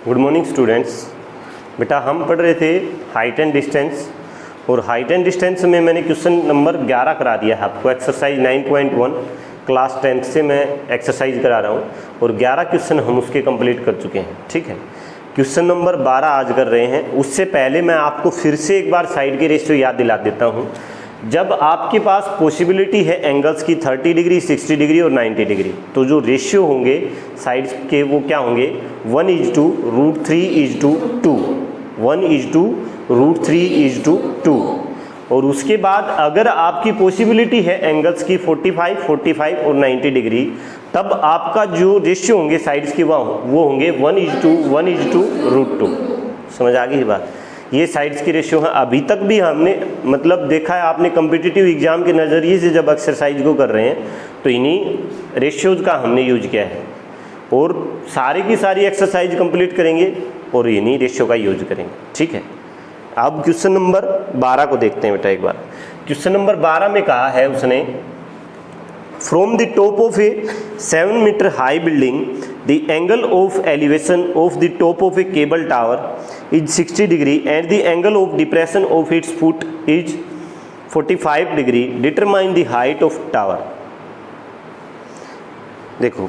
Good morning students. बेटा हम पढ़ रहे थे हाइट एंड डिस्टेंस, और हाइट एंड डिस्टेंस में मैंने क्वेश्चन नंबर 11 करा दिया है आपको। एक्सरसाइज 9.1 क्लास 10th से मैं एक्सरसाइज करा रहा हूँ और 11 क्वेश्चन हम उसके कंप्लीट कर चुके हैं। ठीक है, क्वेश्चन नंबर 12 आज कर रहे हैं। उससे पहले मैं आपको फिर से एक बार साइड के रेशियो याद दिला देता हूँ। जब आपके पास पॉसिबिलिटी है एंगल्स की 30 डिग्री, 60 डिग्री और 90 डिग्री, तो जो रेशियो होंगे साइड्स के वो क्या होंगे, 1:√3:2, 1:√3:2। और उसके बाद अगर आपकी पॉसिबिलिटी है एंगल्स की 45, 45 और 90 डिग्री, तब आपका जो रेशियो होंगे साइड्स की वो होंगे 1:1:√2। समझ आ गई बात। ये साइड्स की रेशियो है। अभी तक भी हमने मतलब देखा है, आपने कम्पिटिटिव एग्जाम के नज़रिए से जब एक्सरसाइज को कर रहे हैं तो इन्हीं रेशियोज का हमने यूज किया है, और सारी की सारी एक्सरसाइज कंप्लीट करेंगे और इन्हीं रेशियो का यूज करेंगे। ठीक है, अब क्वेश्चन नंबर 12 को देखते हैं बेटा एक बार। क्वेश्चन नंबर 12 में कहा है उसने, from the top of a 7 metre high building the angle of elevation of the top of a cable tower is 60 degree and the angle of depression of its foot is 45 degree. Determine the height of tower. देखो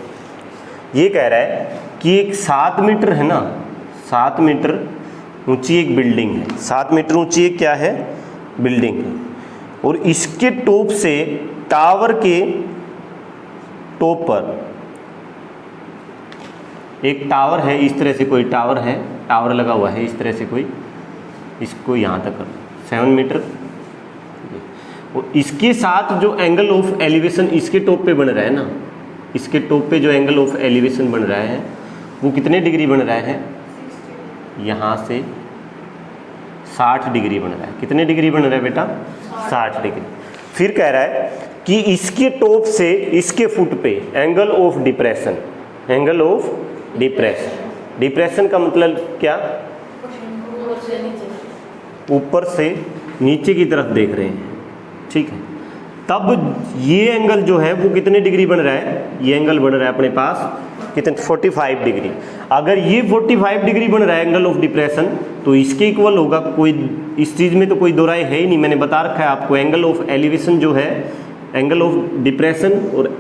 ये कह रहा है कि एक 7 metre है ना, 7 metre ऊंची एक बिल्डिंग है। 7 मीटर ऊंची एक क्या है, बिल्डिंग है, और इसके टॉप से टावर के टॉप पर एक टावर है। इस तरह से कोई टावर है, टावर लगा हुआ है इस तरह से कोई, इसको यहाँ तक कर 7 मीटर, और इसके साथ जो एंगल ऑफ एलिवेशन इसके टॉप पे बन रहा है ना, इसके टॉप पे जो एंगल ऑफ एलिवेशन बन रहा है वो कितने डिग्री बन रहा है, यहाँ से 60 डिग्री बन रहा है। कितने डिग्री बन रहा है बेटा, 60 डिग्री। फिर कह रहा है कि इसके टॉप से इसके फुट पे angle of depression, angle of depression, depression का मतलब क्या, ऊपर से नीचे की तरफ देख रहे हैं। ठीक है, तब ये एंगल जो है वो कितने डिग्री बन रहा है, ये एंगल बन रहा है अपने पास कितने, 45 डिग्री। अगर ये 45 डिग्री बन रहा है एंगल ऑफ डिप्रेशन, तो इसके इक्वल होगा, कोई इस चीज़ में तो कोई दो राय है ही नहीं। मैंने बता रखा है आपको, एंगल ऑफ एलिवेशन जो है, एंगल ऑफ डिप्रेशन और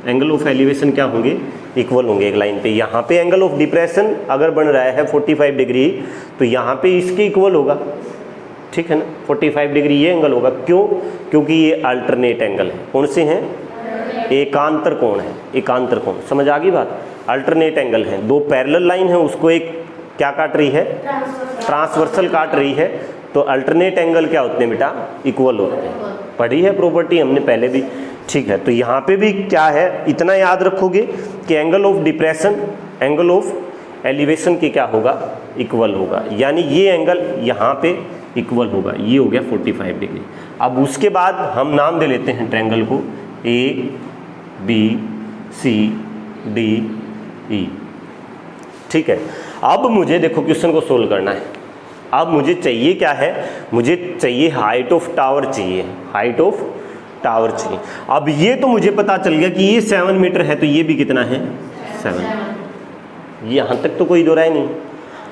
एंगल ऑफ एलिवेशन क्या होंगे, इक्वल होंगे एक लाइन पे। यहाँ पे एंगल ऑफ डिप्रेशन अगर बन रहा है 45 डिग्री, तो यहाँ पे इसके इक्वल होगा। ठीक है ना, 45 डिग्री ये एंगल होगा। क्यों, क्योंकि ये अल्टरनेट एंगल है। कौन से हैं, एकांतर कोण है, एकांतर कोण। समझ आ गई बात। अल्टरनेट एंगल है, दो पैरेलल लाइन है, उसको एक क्या काट रही है, ट्रांसवर्सल काट रही है। तो अल्टरनेट एंगल क्या होते हैं बेटा, इक्वल होते हैं। पढ़ी है प्रॉपर्टी हमने पहले भी। ठीक है, तो यहाँ पे भी क्या है, इतना याद रखोगे कि angle of depression angle of elevation के क्या होगा, इक्वल होगा। यानी ये एंगल यहाँ पे इक्वल होगा, ये हो गया 45 डिग्री। अब उसके बाद हम नाम दे लेते हैं ट्रायंगल को, ABCDE। ठीक है, अब मुझे देखो क्वेश्चन को सोल्व करना है। अब मुझे चाहिए क्या है, मुझे चाहिए हाइट ऑफ टावर चाहिए, हाइट ऑफ टावर चाहिए। अब ये तो मुझे पता चल गया कि ये 7 मीटर है, तो ये भी कितना है, 7। यहाँ तक तो कोई दो राय नहीं।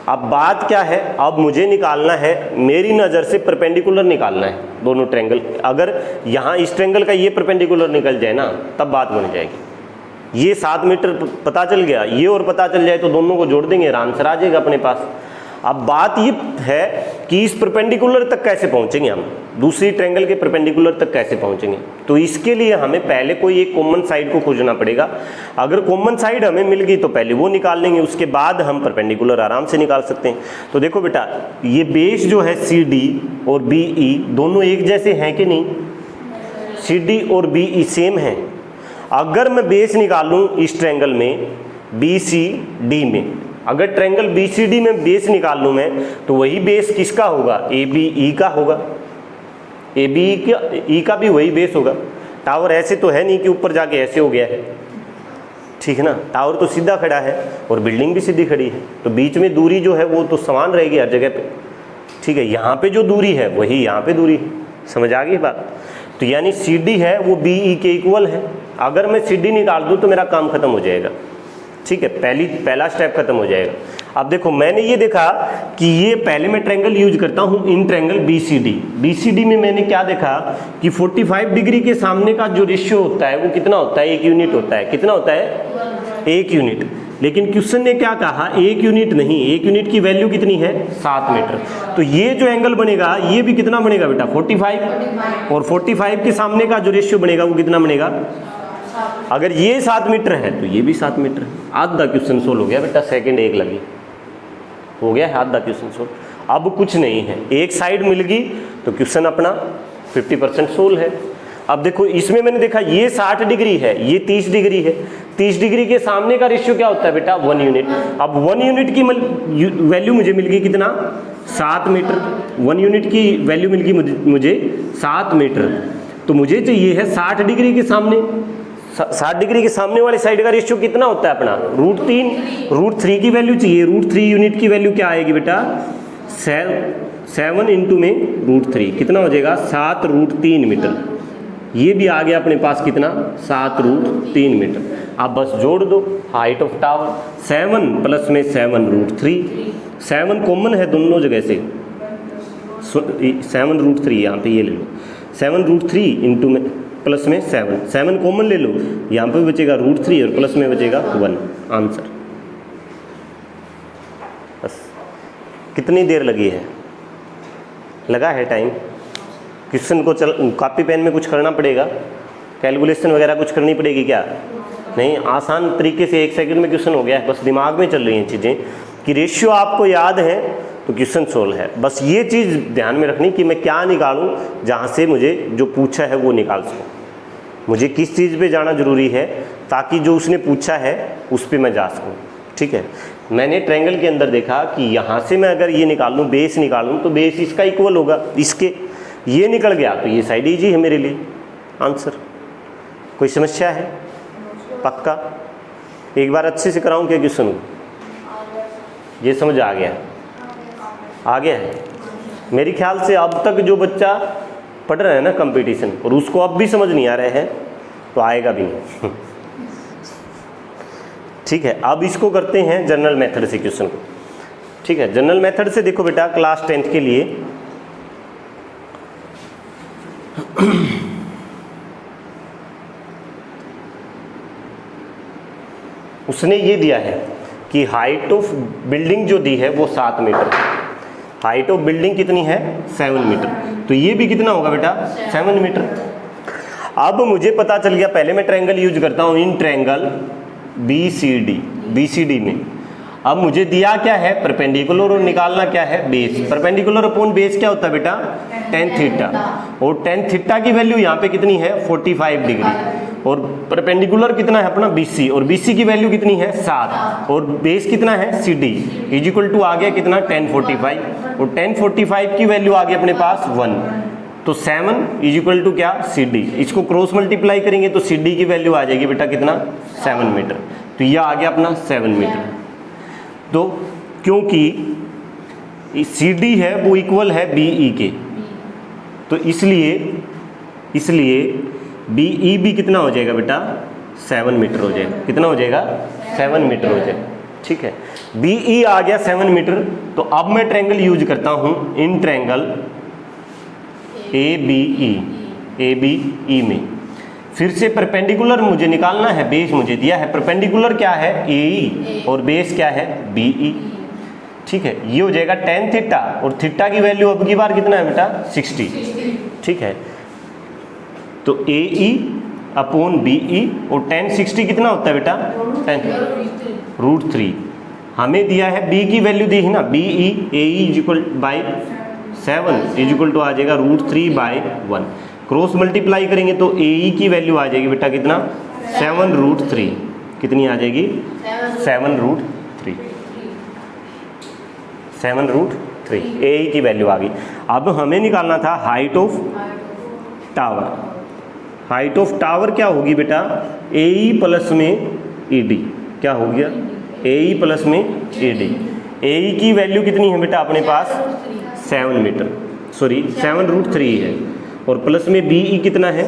अब बात क्या है, अब मुझे निकालना है, मेरी नज़र से परपेंडिकुलर निकालना है दोनों ट्रायंगल। अगर यहाँ इस ट्रायंगल का ये परपेंडिकुलर निकल जाए ना, तब बात बन जाएगी। ये 7 मीटर पता चल गया, ये और पता चल जाए तो दोनों को जोड़ देंगे, आंसर आ जाएगा अपने पास। अब बात ये है कि इस परपेंडिकुलर तक कैसे पहुंचेंगे हम, दूसरी ट्रायंगल के परपेंडिकुलर तक कैसे पहुंचेंगे। तो इसके लिए हमें पहले कोई एक कॉमन साइड को खोजना पड़ेगा। अगर कॉमन साइड हमें मिल गई तो पहले वो निकाल लेंगे, उसके बाद हम परपेंडिकुलर आराम से निकाल सकते हैं। तो देखो बेटा, ये बेस जो है CD और BE दोनों एक जैसे हैं कि नहीं, CD और BE सेम है। अगर मैं बेस निकालूं इस ट्रायंगल में BCD में, अगर ट्रायंगल BCD में बेस निकाल लूँ मैं, तो वही बेस किसका होगा, ABE का होगा। ABE का भी वही बेस होगा। टावर ऐसे तो है नहीं कि ऊपर जाके ऐसे हो गया है। ठीक है ना, टावर तो सीधा खड़ा है और बिल्डिंग भी सीधी खड़ी है, तो बीच में दूरी जो है वो तो समान रहेगी हर जगह पे। ठीक है, यहाँ पे जो दूरी है वही यहाँ पे दूरी है। समझ आ गई बात। तो यानी CD है वो BE के इक्वल है। अगर मैं CD निकाल दूँ तो मेरा काम खत्म हो जाएगा। ठीक है, पहला स्टेप खत्म हो जाएगा। अब देखो मैंने ये देखा कि ये पहले मैं ट्रायंगल यूज करता हूँ इन ट्रायंगल BCD में मैंने क्या देखा कि 45 डिग्री के सामने का जो रेशियो होता है वो कितना होता है, 1 यूनिट होता है। कितना होता है, 1 यूनिट। लेकिन क्वेश्चन ने क्या कहा, 1 यूनिट नहीं, 1 यूनिट की वैल्यू कितनी है, 7 मीटर। तो ये जो एंगल बनेगा ये भी कितना बनेगा बेटा, 45, और 45 के सामने का जो रेशियो बनेगा वो कितना बनेगा, अगर ये 7 मीटर है तो ये भी 7 मीटर है। आधा क्वेश्चन सोल्व हो गया बेटा, सेकंड 1 लगी, हो गया है आधा क्वेश्चन सोल्व। अब कुछ नहीं है, एक साइड मिल गई तो क्वेश्चन अपना 50% सोल्व है। अब देखो इसमें मैंने देखा ये 60 डिग्री है, ये 30 डिग्री है। 30 डिग्री के सामने का रेशियो क्या होता है बेटा, 1 यूनिट। अब 1 यूनिट की वैल्यू मुझे मिल गई कितना, 7 मीटर। 1 यूनिट की वैल्यू मिल गई मुझे 7 मीटर। तो मुझे चाहिए है 60 डिग्री के सामने, 60 डिग्री के सामने वाले साइड का रेशियो कितना होता है अपना, √3। √3 की वैल्यू चाहिए। √3 यूनिट की वैल्यू क्या आएगी बेटा, 7 इंटू में √3 कितना हो जाएगा, 7√3 मीटर। ये भी आ गया अपने पास कितना, 7√3 मीटर। आप बस जोड़ दो हाइट ऑफ टावर, 7 प्लस में 7√3, 7 कॉमन है दोनों जगह से, 7√3 यहाँ पे ये ले लो, 7√3 इंटू में प्लस में 7 कॉमन ले लो, यहाँ पे बचेगा √3 और प्लस में बचेगा 1। आंसर। बस कितनी देर लगी है, लगा है टाइम। क्वेश्चन को कॉपी पेन में कुछ करना पड़ेगा, कैलकुलेशन वगैरह कुछ करनी पड़ेगी क्या, नहीं, आसान तरीके से 1 सेकंड में क्वेश्चन हो गया है। बस दिमाग में चल रही हैं चीज़ें कि रेशियो आपको याद है तो क्वेश्चन सोल्व है। बस ये चीज़ ध्यान में रखनी कि मैं क्या निकालूं जहाँ से मुझे जो पूछा है वो निकाल सकूँ। मुझे किस चीज़ पे जाना जरूरी है ताकि जो उसने पूछा है उस पर मैं जा सकूँ। ठीक है, मैंने ट्रायंगल के अंदर देखा कि यहाँ से मैं अगर ये निकालूँ, बेस निकालूँ, तो बेस इसका इक्वल होगा इसके, ये निकल गया तो ये साइड ईजी है मेरे लिए। आंसर। कोई समस्या है, पक्का? एक बार अच्छे से कराऊँ क्या क्वेश्चन को, ये समझ आ गया, आ गया है? मेरे ख्याल से अब तक जो बच्चा पढ़ रहा है ना कंपटीशन, और उसको अब भी समझ नहीं आ रहे हैं तो आएगा भी नहीं। ठीक है, अब इसको करते हैं जनरल मेथड से क्वेश्चन को। ठीक है, जनरल मेथड से देखो बेटा, क्लास 10th के लिए उसने ये दिया है कि हाइट ऑफ बिल्डिंग जो दी है वो 7 मीटर, हाइट ऑफ बिल्डिंग कितनी है, 7 मीटर। तो ये भी कितना होगा बेटा, 7 मीटर। अब मुझे पता चल गया, पहले मैं ट्रायंगल यूज करता हूँ इन ट्रायंगल BCD में। अब मुझे दिया क्या है, परपेंडिकुलर, और निकालना क्या है, बेस। परपेंडिकुलर अपॉन बेस क्या होता है बेटा, tan थीटा, और tan थीटा की वैल्यू यहाँ पे कितनी है, 45 डिग्री, और परपेंडिकुलर कितना है अपना BC, और BC की वैल्यू कितनी है 7, और बेस कितना है CD, इज इक्वल टू आ गया कितना, tan 45, और tan 45 की वैल्यू आ गई अपने पास 1, तो 7 इज इक्वल टू क्या, CD। इसको क्रॉस मल्टीप्लाई करेंगे तो CD की वैल्यू आ जाएगी बेटा कितना, 7 मीटर। तो यह आ गया अपना 7 मीटर। तो क्योंकि CD है वो इक्वल है BE के, तो इसलिए BE भी कितना हो जाएगा बेटा, 7 मीटर हो जाएगा। कितना हो जाएगा, 7 मीटर हो जाएगा। ठीक है, BE आ गया 7 मीटर। तो अब मैं ट्रायंगल यूज करता हूं इन ट्रायंगल ABE में। फिर से परपेंडिकुलर मुझे निकालना है, बेस मुझे दिया है, परपेंडिकुलर क्या है AE और बेस क्या है BE। ठीक है, ये हो जाएगा tan थीटा, और थीटा की वैल्यू अब की बार कितना है बेटा, 60। ठीक है, तो AE अपॉन BE, और tan 60 कितना होता है बेटा, √3। हमें दिया है B की वैल्यू दी है ना, BE AE is equal by 7 is equal to आ जाएगा √3/1। क्रॉस मल्टीप्लाई करेंगे तो AE की वैल्यू आ जाएगी बेटा कितना, 7√3। कितनी आ जाएगी, 7√3, 7√3 AE की वैल्यू आ गई। अब हमें निकालना था height of tower. Height of tower क्या होगी बेटा, AE प्लस में ED, क्या हो गया, AE प्लस में ED। AE की वैल्यू कितनी है बेटा अपने पास, 7 मीटर, सॉरी 7√3 है, और प्लस में BE कितना है,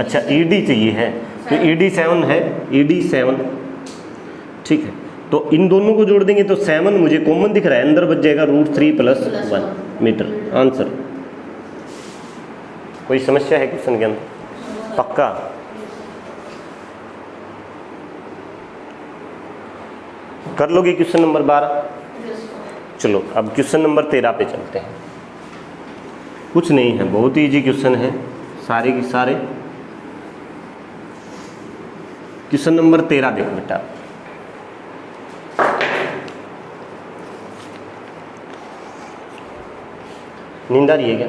अच्छा ED चाहिए है, तो ED7 है, ED7, ठीक है। तो इन दोनों को जोड़ देंगे तो 7 मुझे कॉमन दिख रहा है, अंदर बच जाएगा √3 + 1 मीटर। आंसर। कोई समस्या है क्वेश्चन के अंदर? पक्का? कर लोगे क्वेश्चन नंबर 12? चलो अब क्वेश्चन नंबर 13 पे चलते हैं। कुछ नहीं है, बहुत ही इजी क्वेश्चन है सारे के सारे। क्वेश्चन नंबर 13 देखो बेटा। नींद आ रही है क्या?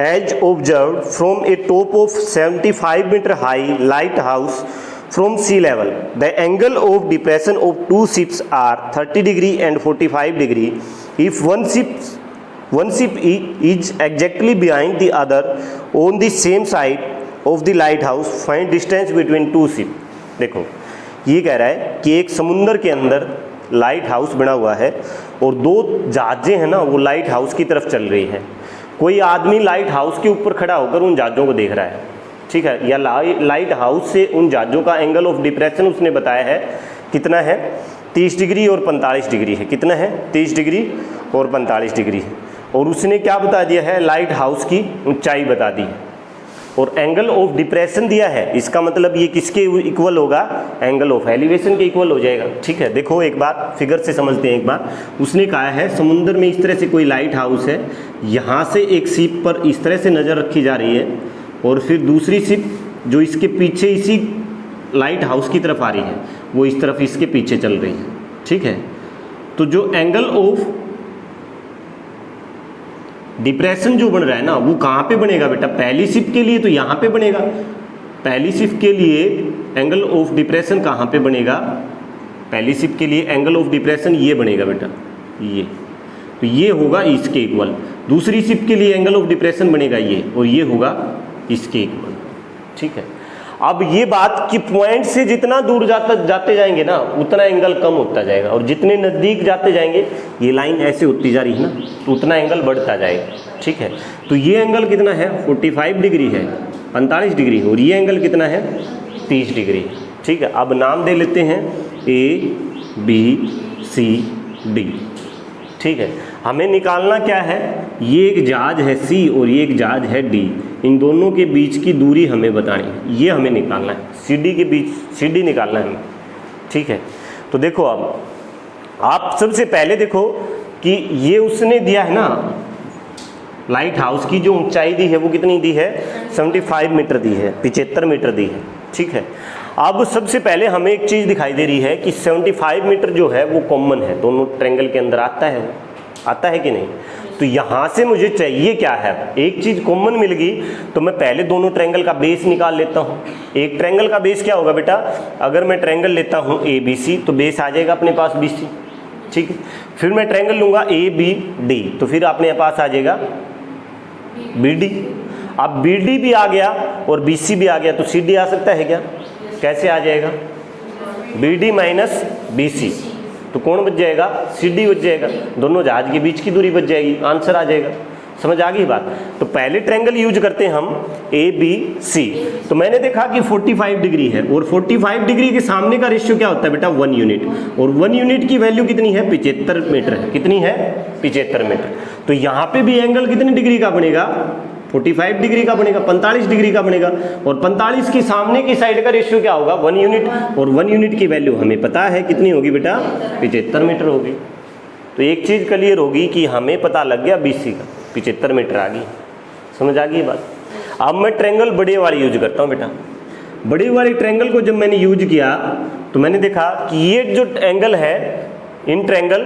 As observed from a top of 75 meter high lighthouse from sea level, the angle of depression of two ships are 30 degree and 45 degree. If one ship is exactly behind the other on the same side of the lighthouse, find distance between two ships. देखो ये कह रहा है कि एक समुंदर के अंदर लाइट हाउस बना हुआ है और दो जहाजें हैं ना, वो लाइट हाउस की तरफ चल रही है। कोई आदमी लाइट हाउस के ऊपर खड़ा होकर उन जहाज़ों को देख रहा है, ठीक है। या लाइट हाउस से उन जहाज़ों का एंगल ऑफ डिप्रेशन उसने बताया है कितना है, 30 डिग्री और 45 डिग्री है। कितना है? 30 डिग्री और 45 डिग्री है। और उसने क्या बता दिया है? लाइट हाउस की ऊंचाई बता दी है और एंगल ऑफ डिप्रेशन दिया है। इसका मतलब ये किसके इक्वल होगा? एंगल ऑफ एलिवेशन के इक्वल हो जाएगा, ठीक है। देखो एक बार फिगर से समझते हैं एक बार। उसने कहा है समुद्र में इस तरह से कोई लाइट हाउस है, यहाँ से एक शिप पर इस तरह से नज़र रखी जा रही है और फिर दूसरी शिप जो इसके पीछे इसी लाइट हाउस की तरफ आ रही है, वो इस तरफ इसके पीछे चल रही है, ठीक है। तो जो एंगल ऑफ डिप्रेशन जो बन रहा है ना, वो कहाँ पे बनेगा बेटा? पहली शिप के लिए तो यहाँ पे बनेगा। पहली शिप के लिए एंगल ऑफ डिप्रेशन कहाँ पे बनेगा? पहली शिप के लिए एंगल ऑफ डिप्रेशन ये बनेगा बेटा, ये। तो ये होगा इसके इक्वल। दूसरी शिप के लिए एंगल ऑफ डिप्रेशन बनेगा ये, और ये होगा इसके इक्वल, ठीक है। अब ये बात कि पॉइंट से जितना दूर जाते जाएंगे ना, उतना एंगल कम होता जाएगा, और जितने नज़दीक जाते जाएंगे, ये लाइन ऐसे होती जा रही है ना, तो उतना एंगल बढ़ता जाएगा, ठीक है। तो ये एंगल कितना है? 45 डिग्री है, 45 डिग्री, और ये एंगल कितना है? 30 डिग्री, ठीक है। अब नाम दे लेते हैं ABCD, ठीक है। हमें निकालना क्या है? ये एक जहाज है C और ये एक जहाज है D, इन दोनों के बीच की दूरी हमें बतानी है, ये हमें निकालना है। CD के बीच CD निकालना है हमें, ठीक है। तो देखो अब आप सबसे पहले देखो कि ये उसने दिया है ना, लाइट हाउस की जो ऊंचाई दी है वो कितनी दी है? 75 मीटर दी है, 75 मीटर दी है, ठीक है। अब सबसे पहले हमें एक चीज़ दिखाई दे रही है कि 75 मीटर जो है वो कॉमन है, दोनों ट्रायंगल के अंदर आता है, आता है कि नहीं? तो यहाँ से मुझे चाहिए क्या है? एक चीज़ कॉमन मिल गई, तो मैं पहले दोनों ट्रायंगल का बेस निकाल लेता हूँ। एक ट्रायंगल का बेस क्या होगा बेटा? अगर मैं ट्रायंगल लेता हूँ ABC, तो बेस आ जाएगा अपने पास BC, ठीक है। फिर मैं ट्रायंगल लूँगा ABD, तो फिर अपने पास आ जाएगा BD। अब BD भी आ गया और BC भी आ गया, तो CD आ सकता है क्या? कैसे आ जाएगा? BD माइनस BC, तो कौन बच जाएगा? CD बच जाएगा, दोनों जहाज के बीच की दूरी बच जाएगी, आंसर आ जाएगा। समझ आ गई बात? तो पहले ट्रायंगल यूज करते हैं हम ABC। तो मैंने देखा कि 45 डिग्री है, और 45 डिग्री के सामने का रेशियो क्या होता है बेटा? 1 यूनिट, और 1 यूनिट की वैल्यू कितनी है? 75 मीटर है। कितनी है? 75 मीटर। तो यहाँ पे भी एंगल कितनी डिग्री का बनेगा? 45 डिग्री का बनेगा, 45 डिग्री का बनेगा, और 45 की सामने की साइड का रेशियो क्या होगा? 1 यूनिट, और 1 यूनिट की वैल्यू हमें पता है कितनी होगी बेटा? 75 मीटर होगी। तो एक चीज़ क्लियर होगी कि हमें पता लग गया BC का, 75 मीटर आ गई। समझ आ गई बात? अब मैं ट्रायंगल बड़े वाली यूज करता हूँ बेटा। बड़े वाले ट्रायंगल को जब मैंने यूज किया तो मैंने देखा कि ये जो एंगल है इन ट्रायंगल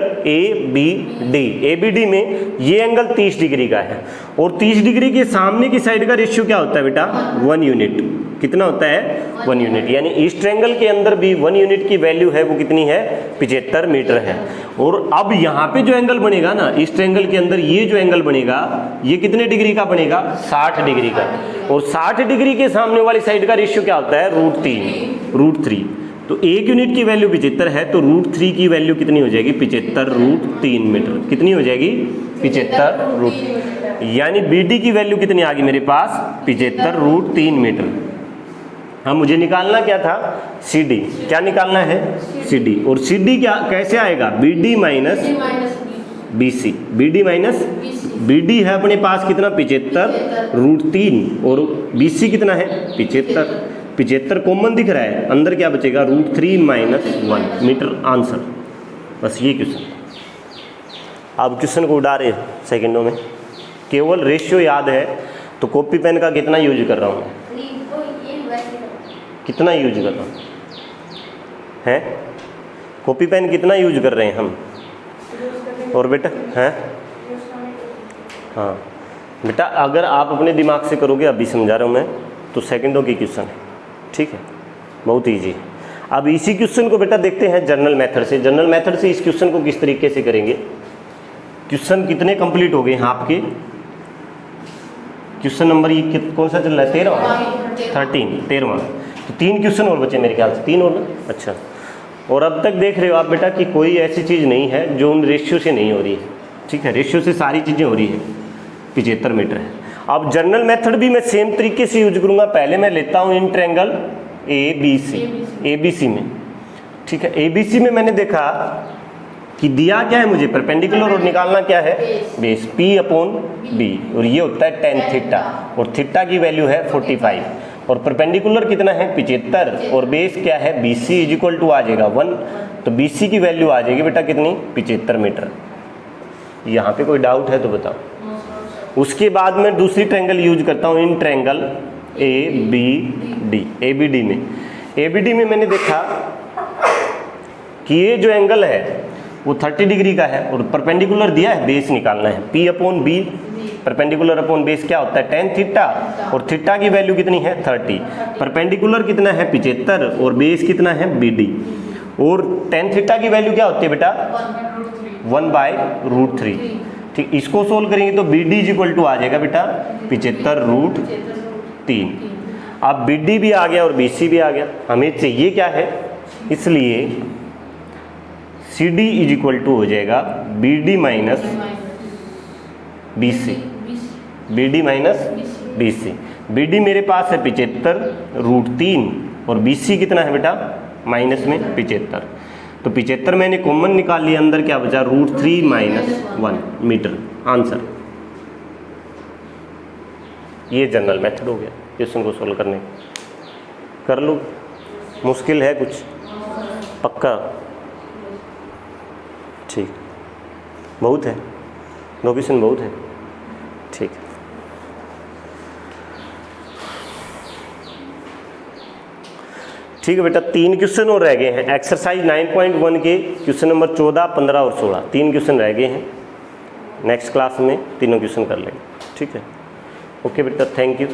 ABD में ये एंगल 30 डिग्री का है, और 30 डिग्री के सामने की साइड का रेशियो क्या होता है बेटा? 1 यूनिट। कितना होता है? 1 यूनिट। यानी इस ट्रायंगल के अंदर भी 1 यूनिट की वैल्यू है, वो कितनी है? 75 मीटर है। और अब यहाँ पे जो एंगल बनेगा ना, इस ट्रायंगल के अंदर ये जो एंगल बनेगा, ये कितने डिग्री का बनेगा? 60 डिग्री का। और 60 डिग्री के सामने वाली साइड का रेशियो क्या होता है? √3। तो 1 यूनिट की वैल्यू 75 है, तो √3 की वैल्यू कितनी हो जाएगी? 75 √3 मीटर। कितनी हो जाएगी? 75 √3। यानी बी डी की वैल्यू कितनी आ गई मेरे पास 75√3 मीटर। हाँ, मुझे निकालना क्या था सी डी, क्या निकालना है सी डी, और सी डी क्या कैसे आएगा B D minus B C, B D minus B D है अपने पास कितना 75√3 और बी सी कितना है 75 कॉमन दिख रहा है, अंदर क्या बचेगा √3 - 1 मीटर आंसर। बस ये क्वेश्चन। अब क्वेश्चन को उड़ा रहे सेकंडों में, केवल रेशियो याद है तो कॉपी पेन का कितना यूज कर रहा हूँ, कितना यूज कर रहा हूँ है, कॉपी पेन कितना यूज कर रहे हैं हम, और बेटा हैं हाँ बेटा अगर आप अपने दिमाग से करोगे, अभी समझा रहा हूँ मैं, तो सेकंडों की क्वेश्चन है, ठीक है, बहुत ईजी है। अब इसी क्वेश्चन को बेटा देखते हैं जनरल मेथड से। जनरल मेथड से इस क्वेश्चन को किस तरीके से करेंगे। क्वेश्चन कितने कंप्लीट हो गए हैं आपके, क्वेश्चन नंबर ये कौन सा चल रहा है 13वां, तो 3 क्वेश्चन और बचे मेरे ख्याल से, 3 और ना, अच्छा। और अब तक देख रहे हो आप बेटा कि कोई ऐसी चीज़ नहीं है जो उन रेशियो से नहीं हो रही है, ठीक है, रेशियो से सारी चीज़ें हो रही है, 75 मीटर है। अब जनरल मेथड भी मैं सेम तरीके से यूज करूँगा। पहले मैं लेता हूँ in triangle A B C में, ठीक है, ए बी सी में मैंने देखा कि दिया क्या है मुझे परपेंडिकुलर, और निकालना क्या है बेस P/B, और ये होता है tan थीटा, और थीटा की वैल्यू है 45, और परपेंडिकुलर कितना है 75, और बेस क्या है BC = आ जाएगा 1, तो BC की वैल्यू आ जाएगी बेटा कितनी 75 मीटर। यहाँ पे कोई डाउट है तो बताओ। उसके बाद मैं दूसरी ट्रायंगल यूज करता हूँ इन ट्रायंगल ABD में मैंने देखा कि ये जो एंगल है वो 30 डिग्री का है, और परपेंडिकुलर दिया है, बेस निकालना है P/B, परपेंडिकुलर अपॉन बेस क्या होता है tan थीटा, और थीटा की वैल्यू कितनी है 30, परपेंडिकुलर कितना है 75, और बेस कितना है BD, और tan थीटा की वैल्यू क्या होती है बेटा 1/√3, ठीक। इसको सोल्व करेंगे तो BD = आ जाएगा बेटा 75√3। अब BD भी आ गया और BC भी आ गया, हमें चाहिए क्या है, इसलिए CD = हो जाएगा BD minus BC, BD minus BC। BD मेरे पास है 75√3, और BC कितना है बेटा माइनस में 75, तो 75 मैंने कॉमन निकाल लिया, अंदर क्या बचा √3 - 1 मीटर आंसर। ये जनरल मेथड हो गया क्वेश्चन को सोल्व करने का। कर लो, मुश्किल है कुछ पक्का, ठीक, बहुत है, 2 क्वेश्चन बहुत है, ठीक। ठीक है बेटा, 3 क्वेश्चन और रह गए हैं। एक्सरसाइज 9.1 के क्वेश्चन नंबर 14, 15 और 16, 3 क्वेश्चन रह गए हैं। नेक्स्ट क्लास में तीनों क्वेश्चन कर लेंगे, ठीक है। ओके बेटा, थैंक यू।